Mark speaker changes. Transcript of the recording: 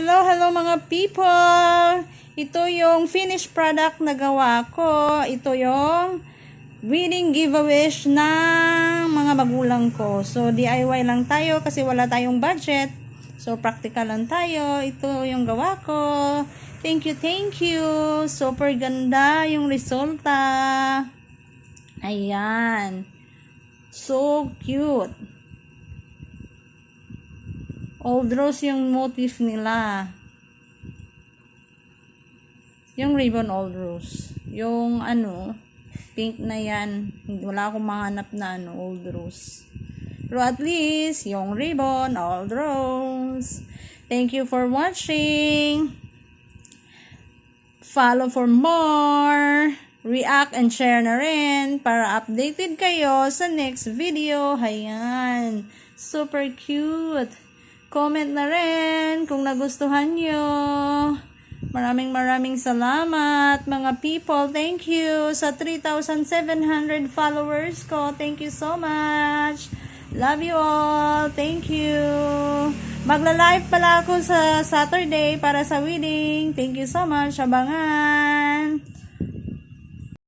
Speaker 1: Hello, hello mga people! Ito yung finished product na gawa ko. Ito yung wedding giveaways ng mga magulang ko. So, DIY lang tayo kasi wala tayong budget. So, practical lang tayo. Ito yung gawa ko. Thank you, thank you. Super ganda yung resulta. Ayan. So cute. Old rose yung motif nila. Yung ribbon old rose. Yung pink na yan. Wala akong mahanap na old rose. Pero at least, yung ribbon old rose. Thank you for watching. Follow for more. React and share na rin para updated kayo sa next video. Ayan. Super cute. Comment na rin kung nagustuhan nyo. Maraming salamat mga people. Thank you sa 3,700 followers ko. Thank you so much. Love you all. Thank you. Magla-live pala ako sa Saturday para sa wedding. Thank you so much. Abangan.